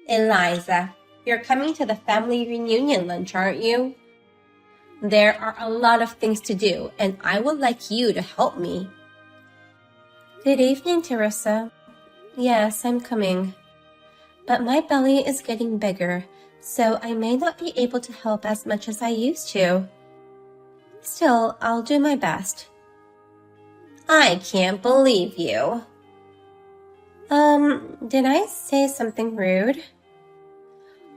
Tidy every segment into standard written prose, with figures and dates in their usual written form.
Eliza, you're coming to the family reunion lunch, aren't you? There are a lot of things to do, and I would like you to help me. Good evening, Teresa. Yes, I'm coming. But my belly is getting bigger, so I may not be able to help as much as I used to. Still, I'll do my best. I can't believe you. Did I say something rude?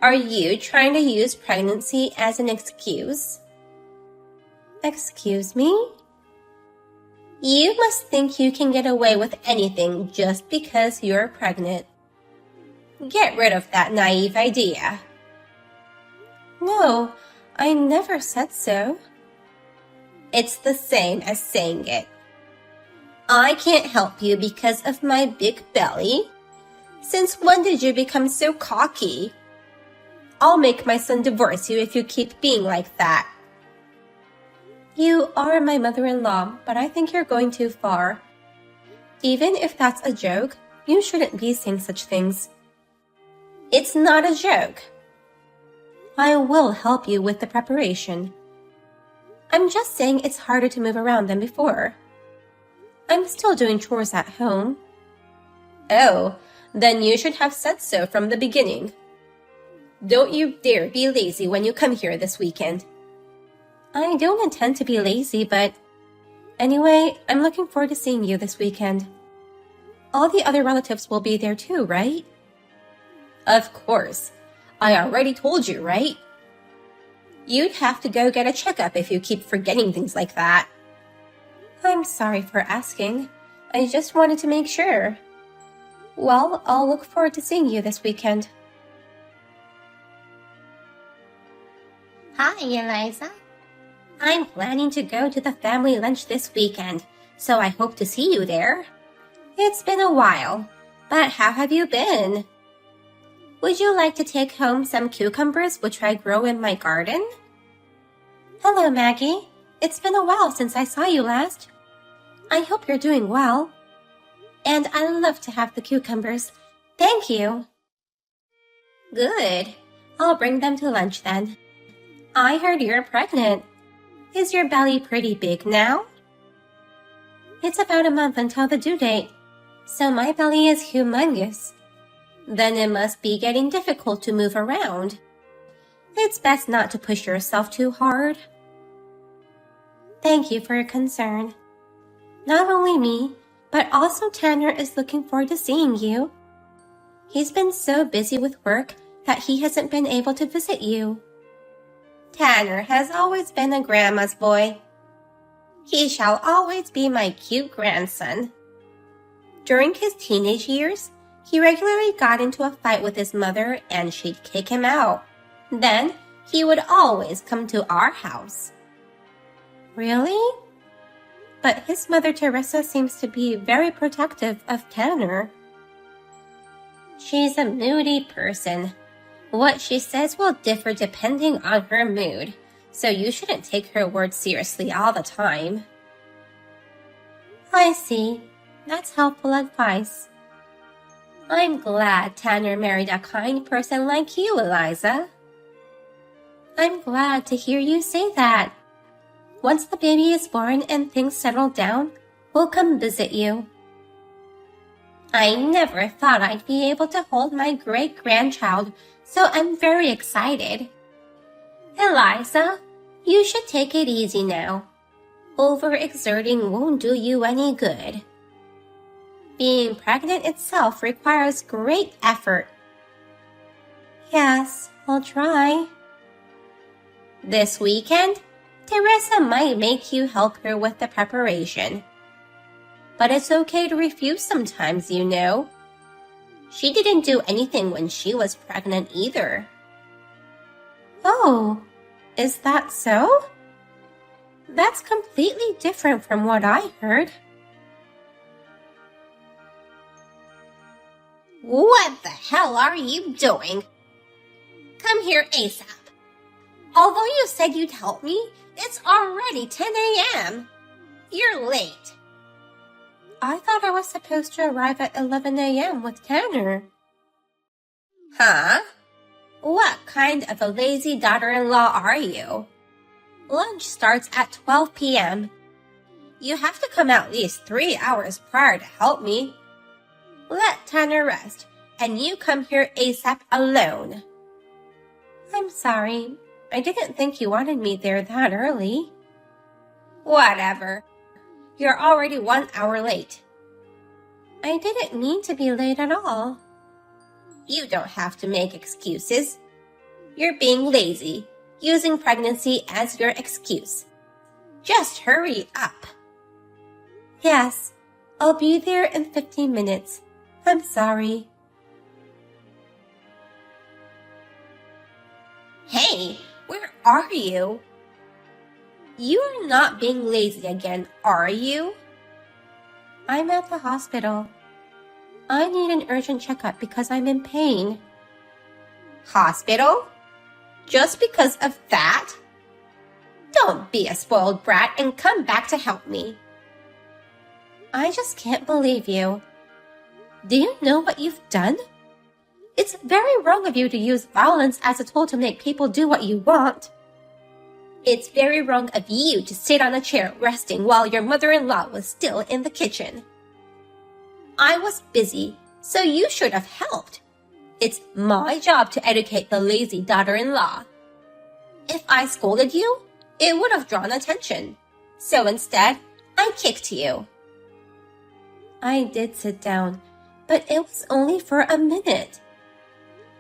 Are you trying to use pregnancy as an excuse? Excuse me? You must think you can get away with anything just because you're pregnant. Get rid of that naive idea. No, I never said so. It's the same as saying it. I can't help you because of my big belly. Since when did you become so cocky? I'll make my son divorce you if you keep being like that. You are my mother-in-law, but I think you're going too far. Even if that's a joke, you shouldn't be saying such things. It's not a joke. I will help you with the preparation. I'm just saying it's harder to move around than before. I'm still doing chores at home. Oh, then you should have said so from the beginning. Don't you dare be lazy when you come here this weekend. I don't intend to be lazy, but anyway, I'm looking forward to seeing you this weekend. All the other relatives will be there too, right? Of course. I already told you, right? You'd have to go get a checkup if you keep forgetting things like that. I'm sorry for asking. I just wanted to make sure. Well, I'll look forward to seeing you this weekend. Hi, Eliza. I'm planning to go to the family lunch this weekend, so I hope to see you there. It's been a while, but how have you been? Would you like to take home some cucumbers which I grow in my garden? Hello, Maggie. It's been a while since I saw you last. I hope you're doing well. And I love to have the cucumbers. Thank you. Good. I'll bring them to lunch then. I heard you're pregnant. Is your belly pretty big now? It's about a month until the due date, so my belly is humongous. Then it must be getting difficult to move around. It's best not to push yourself too hard. Thank you for your concern. Not only me, but also Tanner is looking forward to seeing you. He's been so busy with work that he hasn't been able to visit you. Tanner has always been a grandma's boy. He shall always be my cute grandson. During his teenage years, he regularly got into a fight with his mother and she'd kick him out. Then, he would always come to our house. Really? But his mother Teresa seems to be very protective of Tanner. She's a moody person. What she says will differ depending on her mood, so you shouldn't take her words seriously all the time. I see. That's helpful advice. I'm glad Tanner married a kind person like you, Eliza. I'm glad to hear you say that. Once the baby is born and things settle down, we'll come visit you. I never thought I'd be able to hold my great-grandchild, so I'm very excited. Eliza, you should take it easy now. Overexerting won't do you any good. Being pregnant itself requires great effort. Yes, I'll try. This weekend, Teresa might make you help her with the preparation. But it's okay to refuse sometimes, you know. She didn't do anything when she was pregnant either. Oh, is that so? That's completely different from what I heard. What the hell are you doing? Come here ASAP. Although you said you'd help me, it's already 10 a.m. You're late. I thought I was supposed to arrive at 11 a.m. with Tanner. Huh? What kind of a lazy daughter-in-law are you? Lunch starts at 12 p.m. You have to come at least 3 hours prior to help me. Let Tanner rest, and you come here ASAP alone. I'm sorry. I didn't think you wanted me there that early. Whatever. You're already 1 hour late. I didn't mean to be late at all. You don't have to make excuses. You're being lazy, using pregnancy as your excuse. Just hurry up. Yes, I'll be there in 15 minutes. I'm sorry. Hey, where are you? You're not being lazy again, are you? I'm at the hospital. I need an urgent checkup because I'm in pain. Hospital? Just because of that? Don't be a spoiled brat and come back to help me. I just can't believe you. Do you know what you've done? It's very wrong of you to use violence as a tool to make people do what you want. It's very wrong of you to sit on a chair resting while your mother-in-law was still in the kitchen. I was busy, so you should have helped. It's my job to educate the lazy daughter-in-law. If I scolded you, it would have drawn attention. So instead, I kicked you. I did sit down, but it was only for a minute.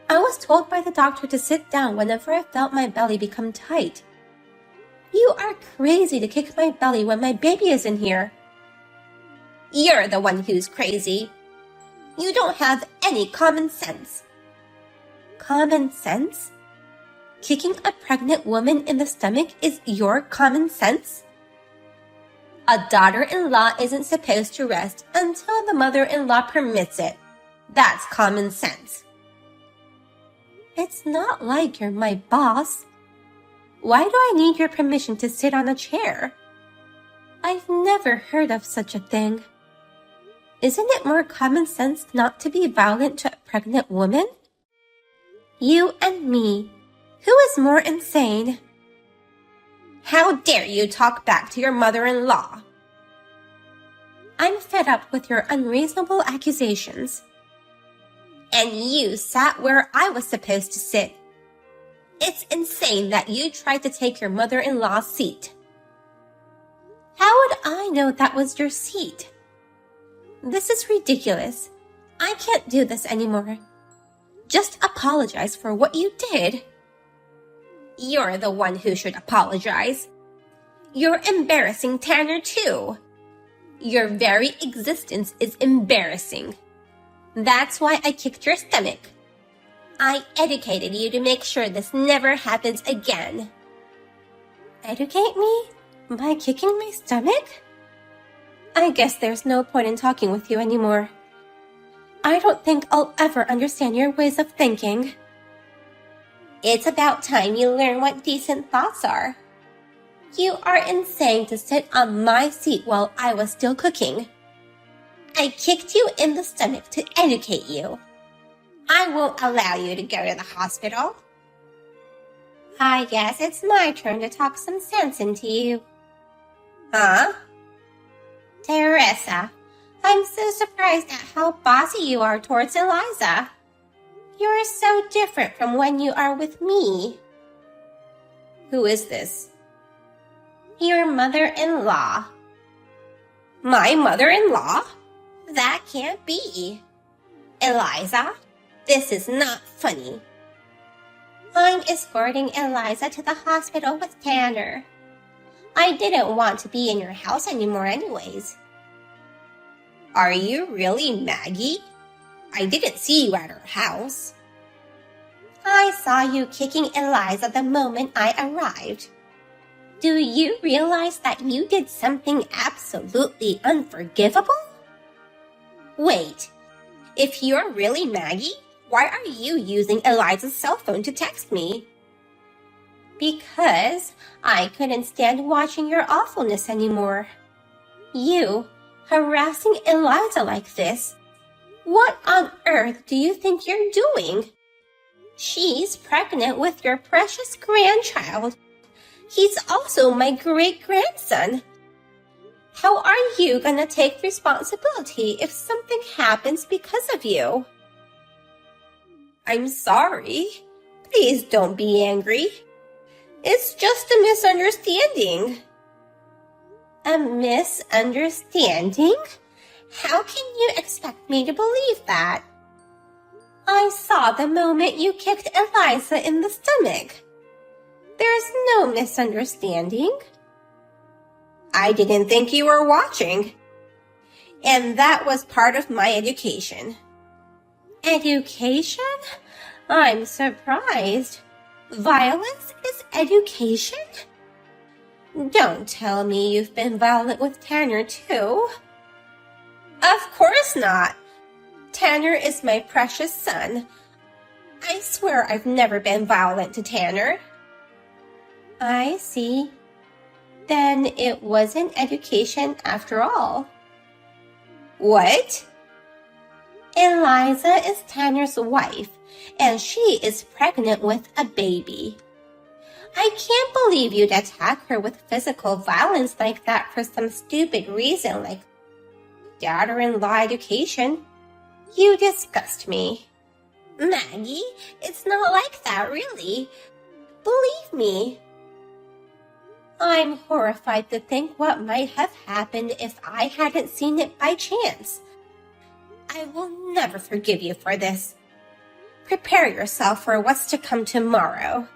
I was told by the doctor to sit down whenever I felt my belly become tight. You are crazy to kick my belly when my baby is in here. You're the one who's crazy. You don't have any common sense. Common sense? Kicking a pregnant woman in the stomach is your common sense? A daughter-in-law isn't supposed to rest until the mother-in-law permits it. That's common sense. It's not like you're my boss. Why do I need your permission to sit on a chair? I've never heard of such a thing. Isn't it more common sense not to be violent to a pregnant woman? You and me. Who is more insane? How dare you talk back to your mother-in-law? I'm fed up with your unreasonable accusations. And you sat where I was supposed to sit. It's insane that you tried to take your mother-in-law's seat. How would I know that was your seat? This is ridiculous. I can't do this anymore. Just apologize for what you did. You're the one who should apologize. You're embarrassing Tanner too. Your very existence is embarrassing. That's why I kicked your stomach. I educated you to make sure this never happens again. Educate me? By kicking my stomach? I guess there's no point in talking with you anymore. I don't think I'll ever understand your ways of thinking. It's about time you learn what decent thoughts are. You are insane to sit on my seat while I was still cooking. I kicked you in the stomach to educate you. I won't allow you to go to the hospital. I guess it's my turn to talk some sense into you. Huh? Teresa, I'm so surprised at how bossy you are towards Eliza. You're so different from when you are with me. Who is this? Your mother-in-law. My mother-in-law? That can't be. Eliza, this is not funny. I'm escorting Eliza to the hospital with Tanner. I didn't want to be in your house anymore anyways. Are you really Maggie? I didn't see you at her house. I saw you kicking Eliza the moment I arrived. Do you realize that you did something absolutely unforgivable? Wait, if you're really Maggie, why are you using Eliza's cell phone to text me? Because I couldn't stand watching your awfulness anymore. You harassing Eliza like this? What on earth do you think you're doing? She's pregnant with your precious grandchild. He's also my great-grandson. How are you gonna take responsibility if something happens because of you? I'm sorry. Please don't be angry. It's just a misunderstanding. A misunderstanding? How can you expect me to believe that? I saw the moment you kicked Eliza in the stomach. There's no misunderstanding. I didn't think you were watching. And that was part of my education. Education? I'm surprised. Violence is education? Don't tell me you've been violent with Tanner too. Of course not. Tanner is my precious son. I swear I've never been violent to Tanner. I see. Then it wasn't education after all. What? Eliza is Tanner's wife, and she is pregnant with a baby. I can't believe you'd attack her with physical violence like that for some stupid reason like daughter-in-law education. You disgust me. Maggie, it's not like that, really. Believe me. I'm horrified to think what might have happened if I hadn't seen it by chance. I will never forgive you for this. Prepare yourself for what's to come tomorrow.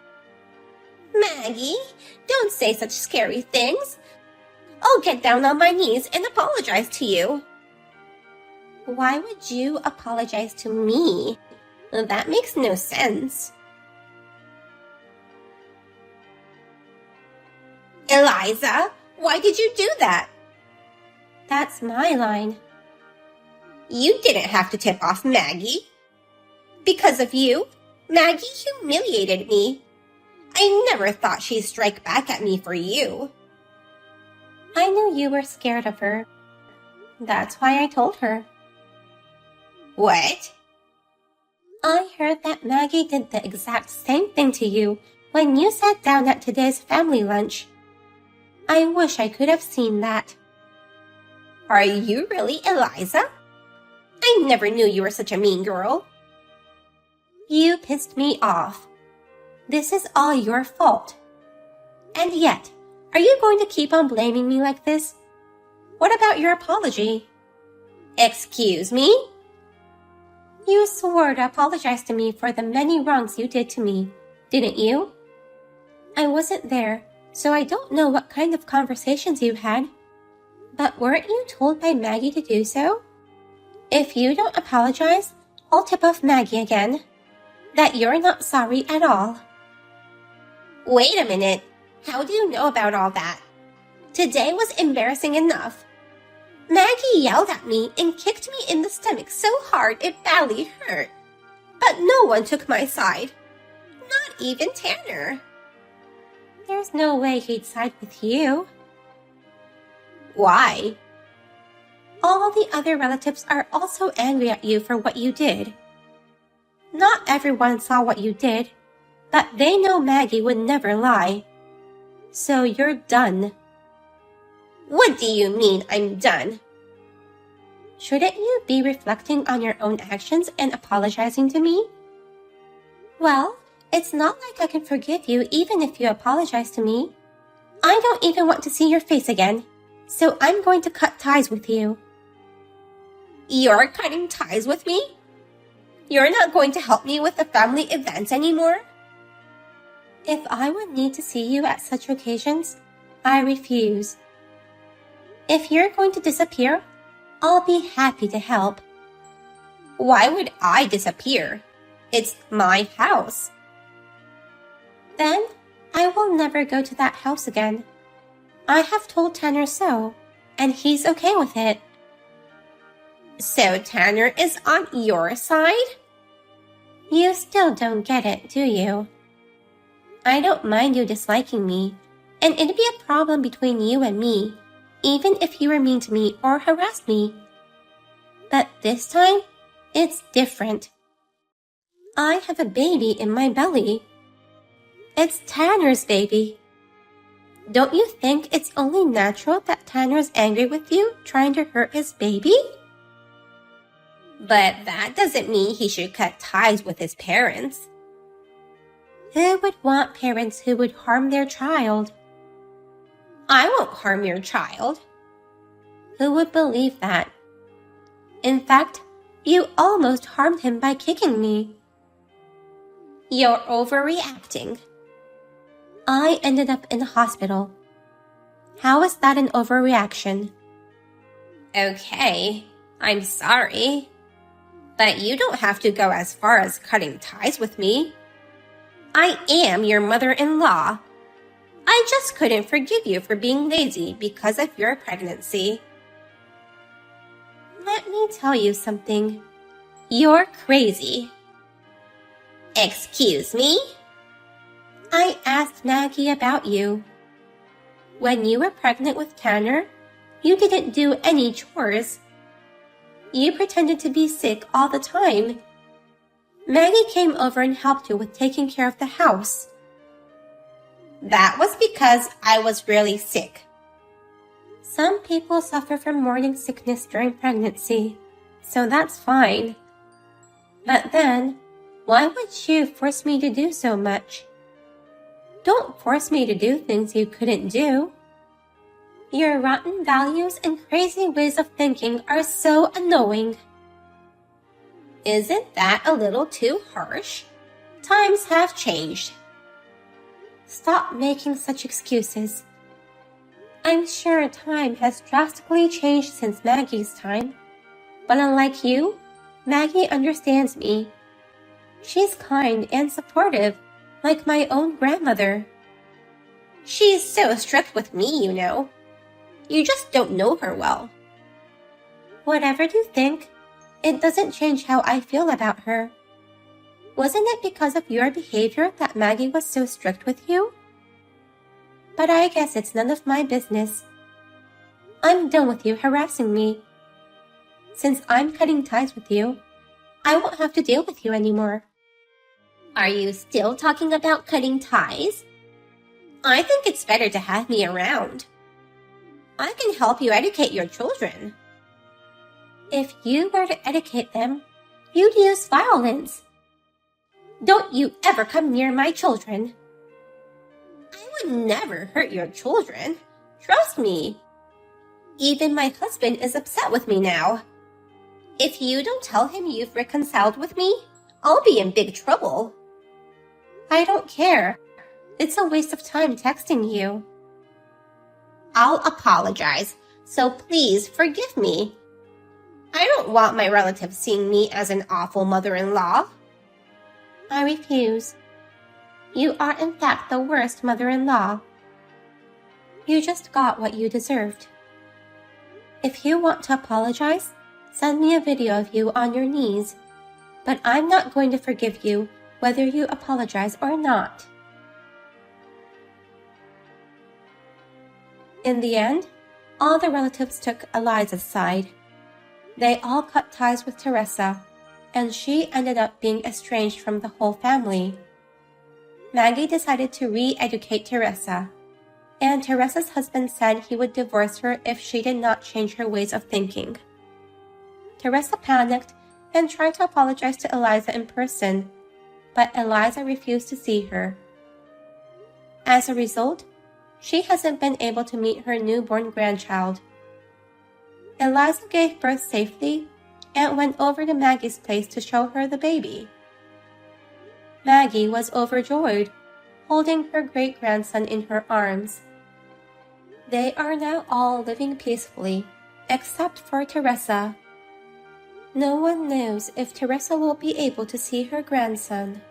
Maggie, don't say such scary things. I'll get down on my knees and apologize to you. Why would you apologize to me? That makes no sense. Eliza, why did you do that? That's my line. You didn't have to tip off Maggie. Because of you, Maggie humiliated me. I never thought she'd strike back at me for you. I knew you were scared of her. That's why I told her. What? I heard that Maggie did the exact same thing to you when you sat down at today's family lunch. I wish I could have seen that. Are you really Eliza? I never knew you were such a mean girl. You pissed me off. This is all your fault. And yet, are you going to keep on blaming me like this? What about your apology? Excuse me? You swore to apologize to me for the many wrongs you did to me, didn't you? I wasn't there, so I don't know what kind of conversations you had. But weren't you told by Maggie to do so? If you don't apologize, I'll tip off Maggie again. That you're not sorry at all. Wait a minute. How do you know about all that? Today was embarrassing enough. Maggie yelled at me and kicked me in the stomach so hard it badly hurt. But no one took my side. Not even Tanner. There's no way he'd side with you. Why? All the other relatives are also angry at you for what you did. Not everyone saw what you did, but they know Maggie would never lie. So you're done. What do you mean I'm done? Shouldn't you be reflecting on your own actions and apologizing to me? Well, it's not like I can forgive you even if you apologize to me. I don't even want to see your face again, so I'm going to cut ties with you. You're cutting ties with me? You're not going to help me with the family events anymore? If I would need to see you at such occasions, I refuse. If you're going to disappear, I'll be happy to help. Why would I disappear? It's my house. Then I will never go to that house again. I have told Tanner so, and he's okay with it. So Tanner is on your side? You still don't get it, do you? I don't mind you disliking me, and it'd be a problem between you and me, even if you were mean to me or harassed me. But this time, it's different. I have a baby in my belly. It's Tanner's baby. Don't you think it's only natural that Tanner's angry with you, trying to hurt his baby? But that doesn't mean he should cut ties with his parents. Who would want parents who would harm their child? I won't harm your child. Who would believe that? In fact, you almost harmed him by kicking me. You're overreacting. I ended up in the hospital. How is that an overreaction? Okay, I'm sorry. But you don't have to go as far as cutting ties with me. I am your mother-in-law. I just couldn't forgive you for being lazy because of your pregnancy. Let me tell you something. You're crazy. Excuse me? I asked Maggie about you. When you were pregnant with Tanner, you didn't do any chores. You pretended to be sick all the time. Maggie came over and helped you with taking care of the house. That was because I was really sick. Some people suffer from morning sickness during pregnancy, so that's fine. But then, why would you force me to do so much? Don't force me to do things you couldn't do. Your rotten values and crazy ways of thinking are so annoying. Isn't that a little too harsh? Times have changed. Stop making such excuses. I'm sure time has drastically changed since Maggie's time. But unlike you, Maggie understands me. She's kind and supportive, like my own grandmother. She's so strict with me, you know. You just don't know her well. Whatever you think, it doesn't change how I feel about her. Wasn't it because of your behavior that Maggie was so strict with you? But I guess it's none of my business. I'm done with you harassing me. Since I'm cutting ties with you, I won't have to deal with you anymore. Are you still talking about cutting ties? I think it's better to have me around. I can help you educate your children. If you were to educate them, you'd use violence. Don't you ever come near my children. I would never hurt your children. Trust me. Even my husband is upset with me now. If you don't tell him you've reconciled with me, I'll be in big trouble. I don't care. It's a waste of time texting you. I'll apologize, so please forgive me. I don't want my relatives seeing me as an awful mother-in-law. I refuse. You are in fact the worst mother-in-law. You just got what you deserved. If you want to apologize, send me a video of you on your knees. But I'm not going to forgive you whether you apologize or not. In the end, all the relatives took Eliza's side. They all cut ties with Teresa, and she ended up being estranged from the whole family. Maggie decided to re-educate Teresa, and Teresa's husband said he would divorce her if she did not change her ways of thinking. Teresa panicked and tried to apologize to Eliza in person, but Eliza refused to see her. As a result, she hasn't been able to meet her newborn grandchild. Eliza gave birth safely and went over to Maggie's place to show her the baby. Maggie was overjoyed, holding her great-grandson in her arms. They are now all living peacefully, except for Teresa. No one knows if Teresa will be able to see her grandson.